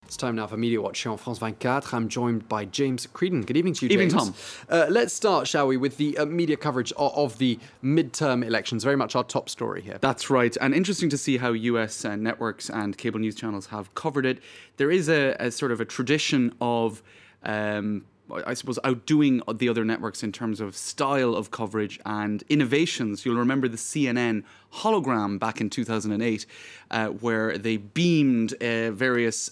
It's time now for MediaWatch on France 24. I'm joined by James Creedon. Good evening to you, James. Evening, Tom. Let's start, shall we, with the media coverage of the midterm elections. Very much our top story here. That's right. And interesting to see how US networks and cable news channels have covered it. There is a sort of a tradition of I suppose, outdoing the other networks in terms of style of coverage and innovations. You'll remember the CNN hologram back in 2008, where they beamed various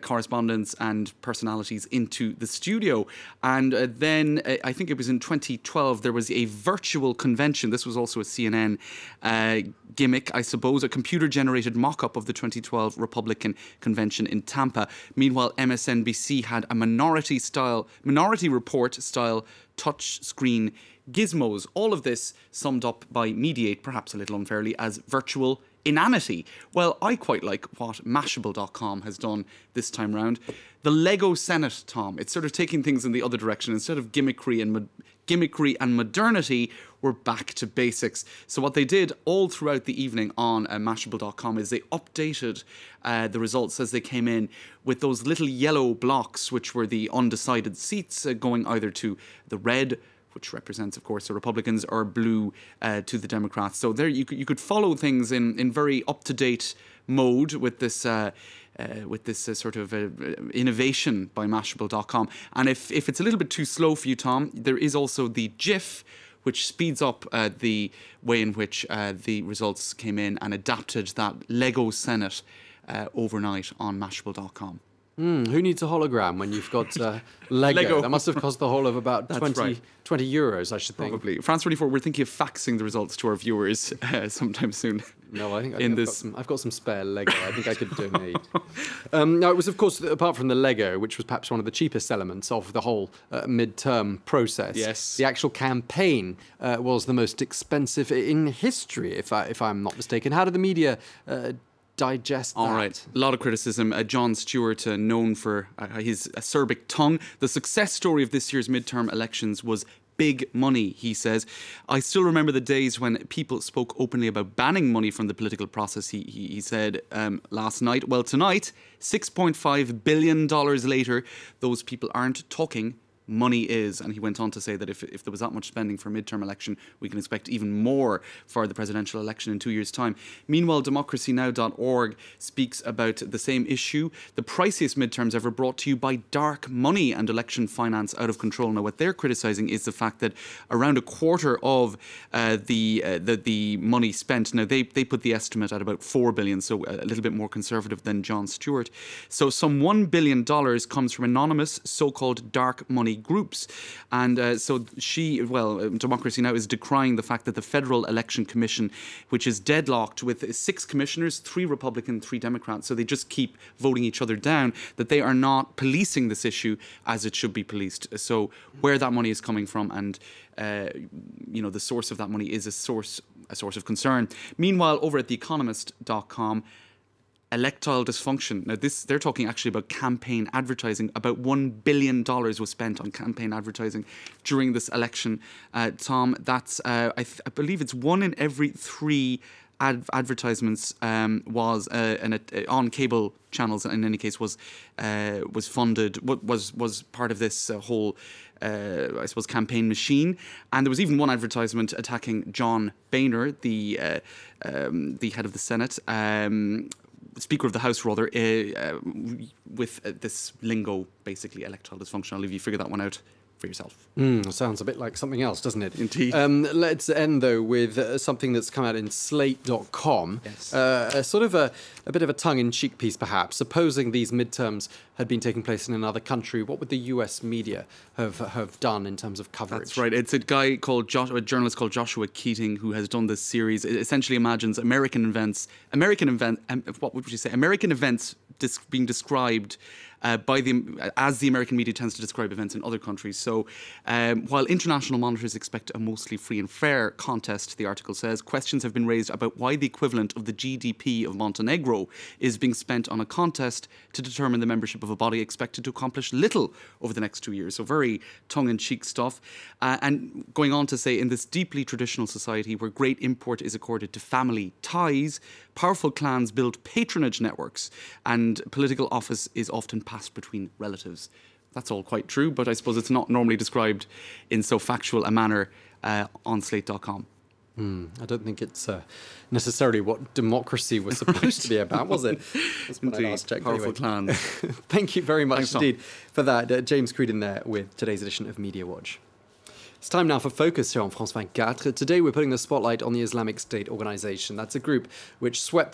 correspondents and personalities into the studio. And then I think it was in 2012, there was a virtual convention. This was also a CNN gimmick, I suppose, a computer-generated mock-up of the 2012 Republican convention in Tampa. Meanwhile, MSNBC had a Minority Report style touch-screen gizmos. All of this summed up by Mediate, perhaps a little unfairly, as virtual inanity. Well, I quite like what Mashable.com has done this time round. The Lego Senate, Tom, it's sort of taking things in the other direction. Instead of gimmickry and modernity, we're back to basics. So what they did all throughout the evening on Mashable.com is they updated the results as they came in with those little yellow blocks, which were the undecided seats, going either to the red, which represents, of course, the Republicans, or blue to the Democrats. So there you could follow things in very up-to-date mode with this sort of innovation by Mashable.com. And if it's a little bit too slow for you, Tom, there is also the GIF, which speeds up the way in which the results came in and adapted that Lego Senate overnight on Mashable.com. Who needs a hologram when you've got Lego? That must have cost the whole of about 20 euros, I should think. Probably. France 24, we're thinking of faxing the results to our viewers sometime soon. No, I think I've got some spare Lego. I think I could donate. Now, it was, of course, apart from the Lego, which was perhaps one of the cheapest elements of the whole midterm process. Yes. The actual campaign was the most expensive in history, if I'm not mistaken. How did the media digest that? All right. A lot of criticism. Jon Stewart, known for his acerbic tongue. The success story of this year's midterm elections was big money, he says. I still remember the days when people spoke openly about banning money from the political process, he said last night. Well, tonight, $6.5 billion later, those people aren't talking. Money is. And he went on to say that if there was that much spending for a midterm election, we can expect even more for the presidential election in 2 years' time. Meanwhile, democracynow.org speaks about the same issue. The priciest midterms ever, brought to you by dark money and election finance out of control. Now, what they're criticising is the fact that around a quarter of the money spent, now they put the estimate at about $4 billion, so a little bit more conservative than Jon Stewart. So some $1 billion comes from anonymous so-called dark money groups. And so Democracy Now! Is decrying the fact that the Federal Election Commission, which is deadlocked with 6 commissioners, 3 Republican, 3 Democrats, so they just keep voting each other down, that they are not policing this issue as it should be policed. So where that money is coming from and the source of that money is a source of concern. Meanwhile, over at theeconomist.com, electoral dysfunction. Now, they're talking actually about campaign advertising. About $1 billion was spent on campaign advertising during this election. Tom, that's I believe it's 1 in every 3 advertisements was on cable channels. In any case, was funded. Was part of this whole I suppose campaign machine. And there was even one advertisement attacking John Boehner, the head of the Senate. Speaker of the House, rather, with this lingo, basically, electoral dysfunction. I'll leave you figure that one out for yourself. Sounds a bit like something else, doesn't it? Indeed. Let's end, though, with something that's come out in Slate.com. Yes. A sort of a bit of a tongue-in-cheek piece, perhaps. Supposing these midterms had been taking place in another country, what would the US media have done in terms of coverage? That's right. It's a journalist called Joshua Keating, who has done this series. It essentially imagines American events being described as the American media tends to describe events in other countries. So while international monitors expect a mostly free and fair contest, the article says, questions have been raised about why the equivalent of the GDP of Montenegro is being spent on a contest to determine the membership of a body expected to accomplish little over the next 2 years. So very tongue-in-cheek stuff. And going on to say, in this deeply traditional society where great import is accorded to family ties, powerful clans build patronage networks, and political office is often passed between relatives. That's all quite true, but I suppose it's not normally described in so factual a manner on slate.com. I don't think it's necessarily what democracy was supposed to be about, was it? That's what I last checked. Powerful clans. Thank you very much Thanks, indeed for that. James Creedon there with today's edition of MediaWatch. It's time now for Focus here on France 24. Today we're putting the spotlight on the Islamic State organization. That's a group which swept